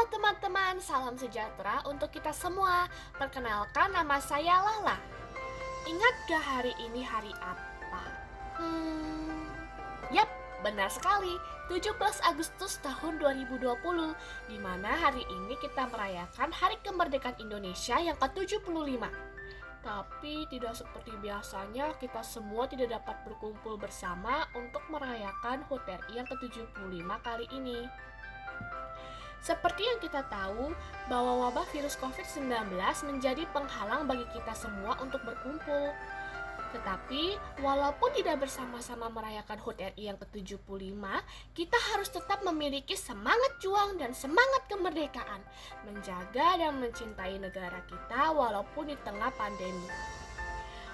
teman-teman, salam sejahtera untuk kita semua. Perkenalkan, nama saya Lala. Ingat gak hari ini hari apa? Yap, benar sekali. 17 Agustus tahun 2020, di mana hari ini kita merayakan Hari Kemerdekaan Indonesia yang ke-75. Tapi tidak seperti biasanya, kita semua tidak dapat berkumpul bersama untuk merayakan HUT RI yang ke-75 kali ini. Seperti yang kita tahu, bahwa wabah virus COVID-19 menjadi penghalang bagi kita semua untuk berkumpul. Tetapi, walaupun tidak bersama-sama merayakan HUT RI yang ke-75, kita harus tetap memiliki semangat juang dan semangat kemerdekaan, menjaga dan mencintai negara kita walaupun di tengah pandemi.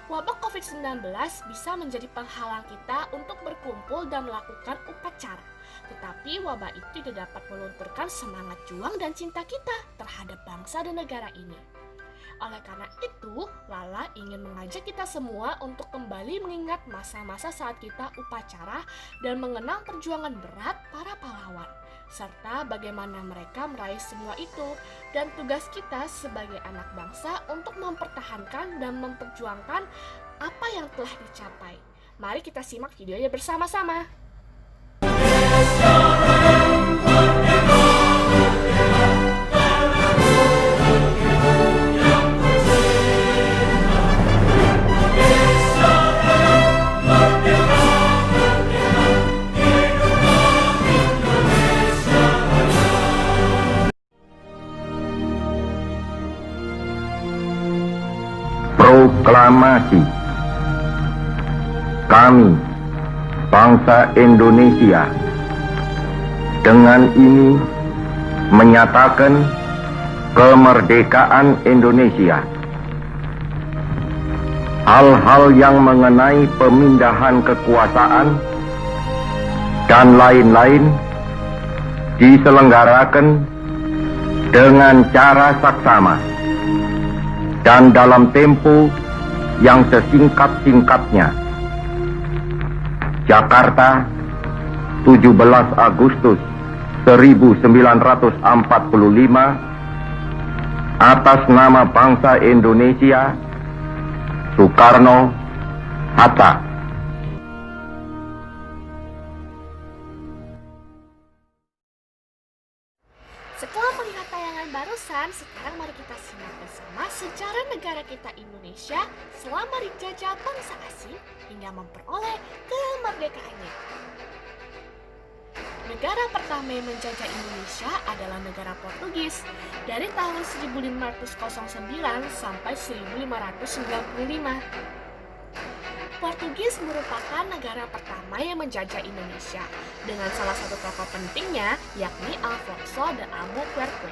Wabah COVID-19 bisa menjadi penghalang kita untuk berkumpul dan melakukan upacara. Tetapi wabah itu tidak dapat melunturkan semangat juang dan cinta kita terhadap bangsa dan negara ini. Oleh karena itu, Lala ingin mengajak kita semua untuk kembali mengingat masa-masa saat kita upacara dan mengenang perjuangan berat para pahlawan, serta bagaimana mereka meraih semua itu, dan tugas kita sebagai anak bangsa untuk mempertahankan dan memperjuangkan apa yang telah dicapai. Mari kita simak videonya bersama-sama. Proklamasi. Kami, bangsa Indonesia, dengan ini menyatakan kemerdekaan Indonesia. Hal-hal yang mengenai pemindahan kekuasaan dan lain-lain diselenggarakan dengan cara saksama dan dalam tempo yang sesingkat-singkatnya. Jakarta, 17 Agustus 1945, atas nama bangsa Indonesia, Soekarno Hatta. Setelah melihat tayangan barusan, sekarang mari kita simak bersama sejarah negara kita Indonesia selama dijajah bangsa asing hingga memperoleh kemerdekaannya. Negara pertama yang menjajah Indonesia adalah negara Portugis dari tahun 1509 sampai 1595. Portugis merupakan negara pertama yang menjajah Indonesia dengan salah satu tokoh pentingnya yakni Afonso de Albuquerque.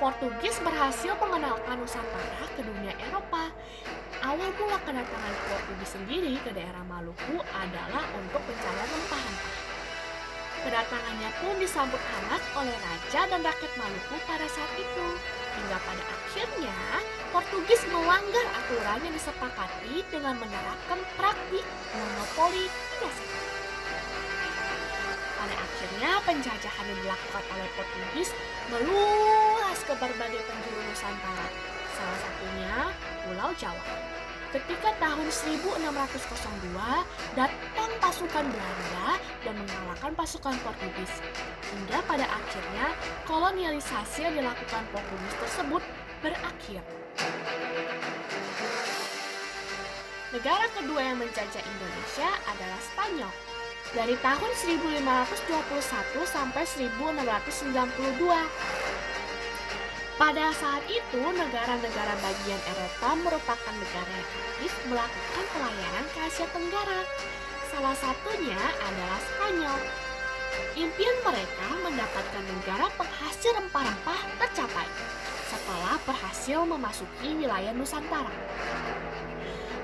Portugis berhasil mengenalkan Nusantara ke dunia Eropa. Awal mula kedatangan Portugis sendiri ke daerah Maluku adalah untuk pencarian rempah-rempah. Kedatangannya pun disambut hangat oleh raja dan rakyat Maluku pada saat itu. Hingga pada akhirnya, Portugis melanggar aturan yang disepakati dengan menerapkan praktik monopoli biasa. Pada akhirnya, penjajahan yang dilakukan oleh Portugis meluas ke berbagai penjuru Nusantara, salah satunya Pulau Jawa. Ketika tahun 1602, datang pasukan Belanda dan mengalahkan pasukan Portugis. Hingga pada akhirnya, kolonialisasi yang dilakukan Portugis tersebut berakhir. Negara kedua yang menjajah Indonesia adalah Spanyol. Dari tahun 1521 sampai 1692. Pada saat itu, negara-negara bagian Eropa merupakan negara yang aktif melakukan pelayaran ke Asia Tenggara. Salah satunya adalah Spanyol. Impian mereka mendapatkan negara penghasil rempah-rempah tercapai setelah berhasil memasuki wilayah Nusantara.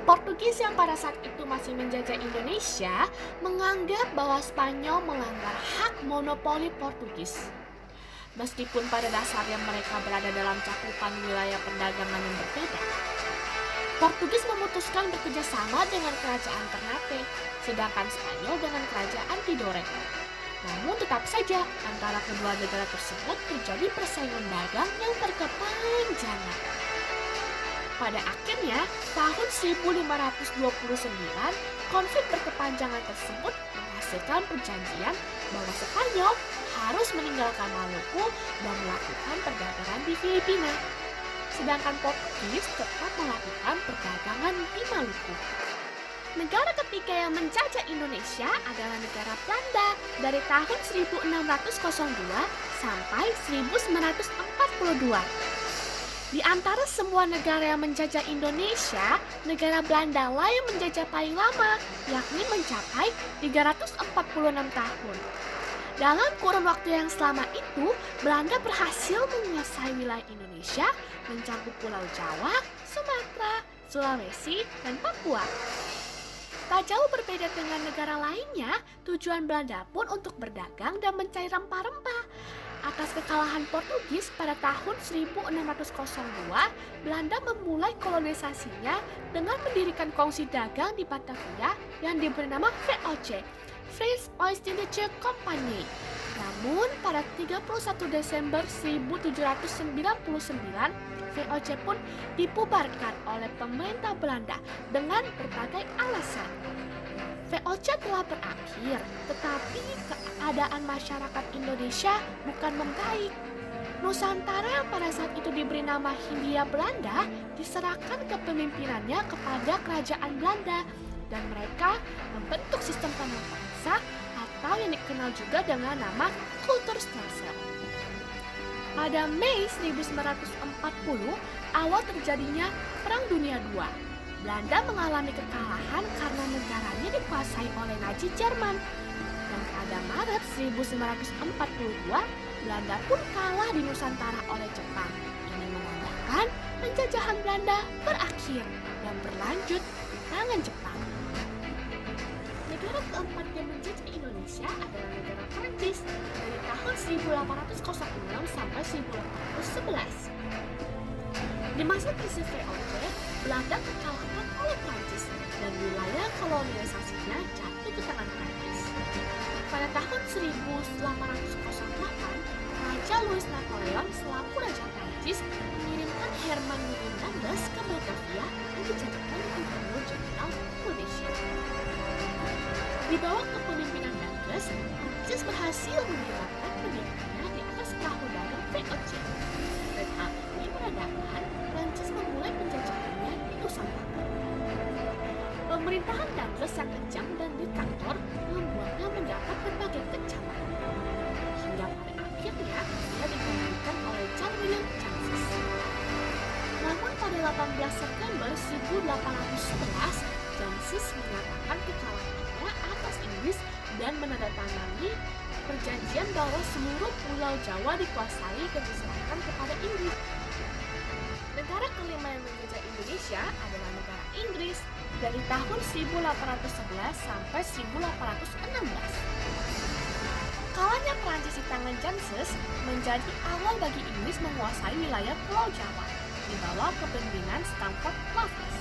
Portugis yang pada saat itu masih menjajah Indonesia menganggap bahwa Spanyol melanggar hak monopoli Portugis. Meskipun pada dasarnya mereka berada dalam cakupan wilayah perdagangan yang berbeda. Portugis memutuskan bekerja sama dengan kerajaan Ternate, sedangkan Spanyol dengan kerajaan Tidore. Namun tetap saja antara kedua negara tersebut terjadi persaingan dagang yang berkepanjangan. Pada akhirnya, tahun 1529, konflik berkepanjangan tersebut menghasilkan perjanjian bahwa Spanyol harus meninggalkan Maluku dan melakukan perdagangan di Filipina. Sedangkan Portugis tetap melakukan perdagangan di Maluku. Negara ketiga yang menjajah Indonesia adalah negara Belanda dari tahun 1602 sampai 1942. Di antara semua negara yang menjajah Indonesia, negara Belanda lah yang menjajah paling lama, yakni mencapai 346 tahun. Dalam kurun waktu yang selama itu, Belanda berhasil menguasai wilayah Indonesia, mencakup Pulau Jawa, Sumatera, Sulawesi, dan Papua. Tak jauh berbeda dengan negara lainnya, tujuan Belanda pun untuk berdagang dan mencari rempah-rempah. Atas kekalahan Portugis pada tahun 1602, Belanda memulai kolonisasinya dengan mendirikan kongsi dagang di Batavia yang diberi nama VOC, Frans Oost-Indische Compagnie. Namun pada 31 Desember 1799, VOC pun dibubarkan oleh pemerintah Belanda dengan berbagai alasan. VOC telah berakhir, tetapi keadaan masyarakat Indonesia bukan membaik. Nusantara yang pada saat itu diberi nama Hindia Belanda diserahkan kepemimpinannya kepada kerajaan Belanda dan mereka membentuk sistem pemerintahan atau yang dikenal juga dengan nama Kulturstelsel. Pada Mei 1940, awal terjadinya Perang Dunia II. Belanda mengalami kekalahan karena negaranya dikuasai oleh Nazi Jerman. Dan pada Maret 1942, Belanda pun kalah di Nusantara oleh Jepang. Ini menandakan penjajahan Belanda berakhir dan berlanjut di tangan Jepang. Negara keempat yang menjajah Indonesia adalah negara Prancis dari tahun 1806 sampai 1811. Di masa krisis VOC, Belanda terkalahkan oleh Prancis dan wilayah kolonialisasinya jatuh ke tangan Prancis. Pada tahun 1808, Raja Louis Napoleon selaku Raja Prancis mengirimkan Herman Willem Daendels ke Batavia dan dijadikan Gubernur Jenderal Indonesia. Di bawah kepemimpinan Daendels, Prancis berhasil meninggalkan pendiriannya di atas perahu dagang VOC. Dan hal ini menandakan Prancis memulai penjajahannya di Nusantara. Pemerintahan Daendels yang kejam dan diktator membuatnya mendapat berbagai kecaman. Hingga pada akhirnya dia digantikan oleh Jan Willem Jansis. Namun pada 18 September 1811, Jansis menyatakan kekalahannya atas Inggris dan menandatangani perjanjian bahwa seluruh Pulau Jawa dikuasai dan diserahkan kepada Inggris. Negara kelima yang menjajah Indonesia adalah negara Inggris dari tahun 1811 sampai 1816. Kalahnya Prancis di tangan Jansis menjadi awal bagi Inggris menguasai wilayah Pulau Jawa di bawah kepemimpinan Stamford Raffles.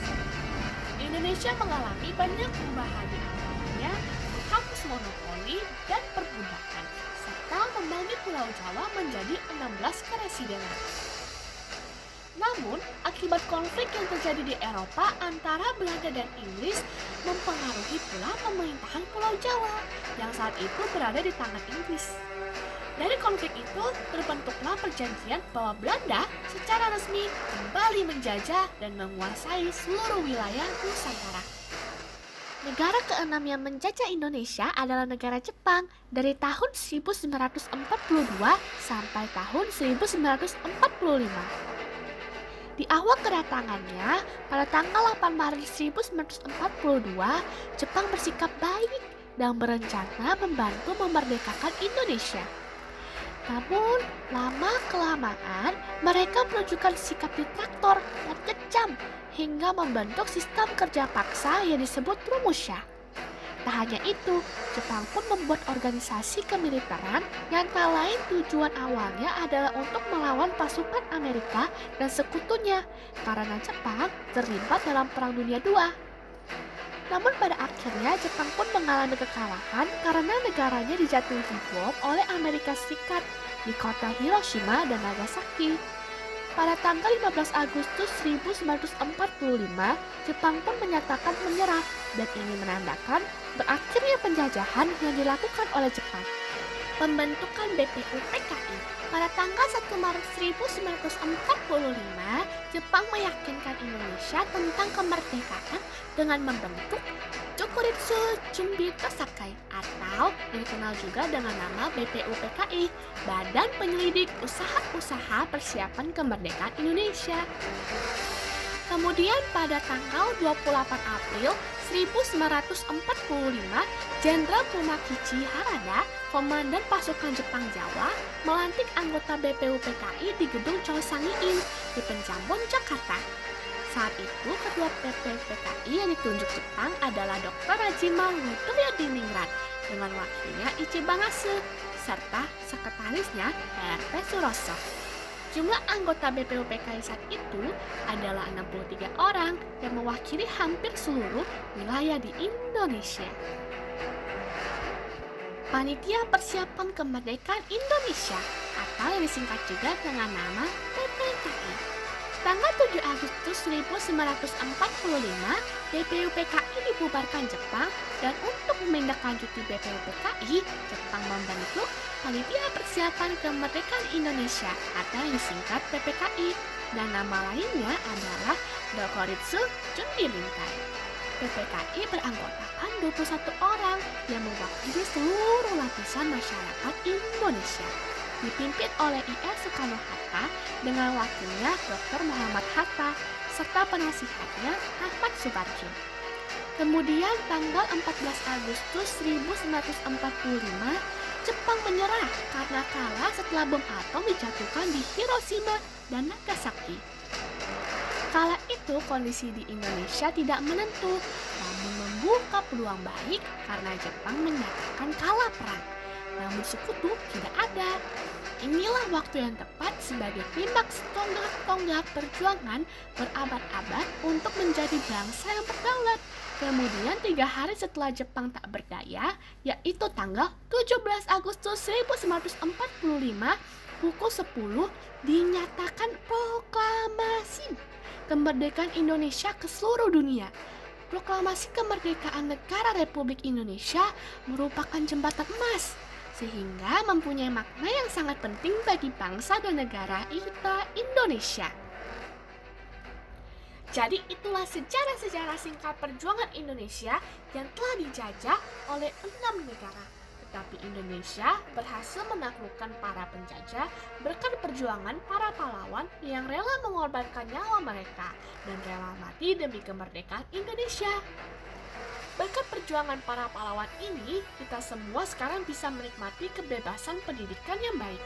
Indonesia mengalami banyak perubahan di antaranya menghapus monopoli dan perbudakan serta membagi Pulau Jawa menjadi 16 keresidenan. Namun, akibat konflik yang terjadi di Eropa antara Belanda dan Inggris mempengaruhi pula pemerintahan Pulau Jawa yang saat itu berada di tangan Inggris. Dari konflik itu, terbentuklah perjanjian bahwa Belanda secara resmi kembali menjajah dan menguasai seluruh wilayah Nusantara. Negara keenam yang menjajah Indonesia adalah negara Jepang dari tahun 1942 sampai tahun 1945. Di awal kedatangannya, pada tanggal 8 Maret 1942, Jepang bersikap baik dan berencana membantu memerdekakan Indonesia. Namun, lama-kelamaan, mereka menunjukkan sikap diktator dan kejam hingga membentuk sistem kerja paksa yang disebut Rumusha. Tak hanya itu, Jepang pun membuat organisasi kemiliteran yang tak lain tujuan awalnya adalah untuk melawan pasukan Amerika dan sekutunya karena Jepang terlibat dalam Perang Dunia II. Namun pada akhirnya Jepang pun mengalami kekalahan karena negaranya dijatuhi bom oleh Amerika Serikat di kota Hiroshima dan Nagasaki. Pada tanggal 15 Agustus 1945, Jepang pun menyatakan menyerah dan ini menandakan berakhirnya penjajahan yang dilakukan oleh Jepang. Pembentukan BPUPKI pada tanggal 1 Maret 1945, Jepang meyakinkan Indonesia tentang kemerdekaan dengan membentuk Chokuritsu Junbi Tosakai atau yang dikenal juga dengan nama BPUPKI, Badan Penyelidik Usaha-Usaha Persiapan Kemerdekaan Indonesia. Kemudian pada tanggal 28 April 1945, Jenderal Kumakichi Harada, Komandan Pasukan Jepang Jawa, melantik anggota BPUPKI di Gedung Chosangi-in di Penjambon, Jakarta. Saat itu, ketua BPUPKI yang ditunjuk Jepang adalah Dr. Rajima Wiryadiningrat dengan wakilnya Ichiban Asu, serta sekretarisnya R.P. Suroso. Jumlah anggota BPUPKI saat itu adalah 63 orang yang mewakili hampir seluruh wilayah di Indonesia. Panitia Persiapan Kemerdekaan Indonesia atau yang disingkat juga dengan nama PPKI. Tanggal 7 Agustus 1945, BPUPKI dibubarkan Jepang dan untuk memindahlanjuti BPUPKI, Jepang membentuk Panitia Persiapan Kemerdekaan Indonesia atau yang disingkat PPKI dan nama lainnya adalah Chokuritsu Junbi Rinkai. PPKI beranggotakan 21 orang yang mewakili seluruh lapisan masyarakat Indonesia. Dipimpin oleh I.R. Soekarno-Hatta dengan wakilnya Dr. Muhammad Hatta serta penasihatnya Ahmad Suparjo. Kemudian tanggal 14 Agustus 1945, Jepang menyerah karena kalah setelah bom atom dijatuhkan di Hiroshima dan Nagasaki. Kala itu kondisi di Indonesia tidak menentu, namun membuka peluang baik karena Jepang menyatakan kalah perang. Namun sekutu tidak ada. Inilah waktu yang tepat sebagai klimaks tonggak-tonggak perjuangan berabad-abad untuk menjadi bangsa yang berdaulat. Kemudian 3 hari setelah Jepang tak berdaya, yaitu tanggal 17 Agustus 1945, pukul 10 dinyatakan proklamasi kemerdekaan Indonesia ke seluruh dunia. Proklamasi kemerdekaan negara Republik Indonesia merupakan jembatan emas, sehingga mempunyai makna yang sangat penting bagi bangsa dan negara kita Indonesia. Jadi itulah sejarah-sejarah singkat perjuangan Indonesia yang telah dijajah oleh 6 negara. Tetapi Indonesia berhasil menaklukkan para penjajah berkat perjuangan para pahlawan yang rela mengorbankan nyawa mereka dan rela mati demi kemerdekaan Indonesia. Berkat perjuangan para pahlawan ini, kita semua sekarang bisa menikmati kebebasan pendidikan yang baik.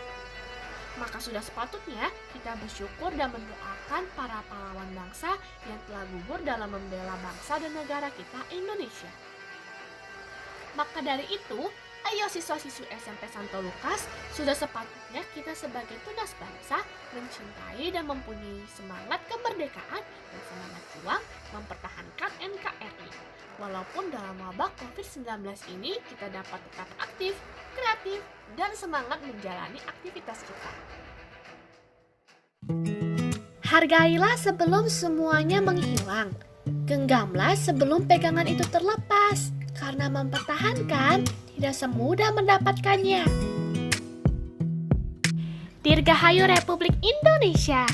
Maka sudah sepatutnya kita bersyukur dan mendoakan para pahlawan bangsa yang telah gugur dalam membela bangsa dan negara kita Indonesia. Maka dari itu, ayo siswa-siswi SMP Santo Lukas, sudah sepatutnya kita sebagai tunas bangsa mencintai dan mempunyai semangat kemerdekaan dan semangat juang mempertahankan NKRI. Walaupun dalam wabah COVID-19 ini kita dapat tetap aktif, kreatif, dan semangat menjalani aktivitas kita. Hargailah sebelum semuanya menghilang. Genggamlah sebelum pegangan itu terlepas, karena mempertahankan tidak semudah mendapatkannya. Dirgahayu Republik Indonesia.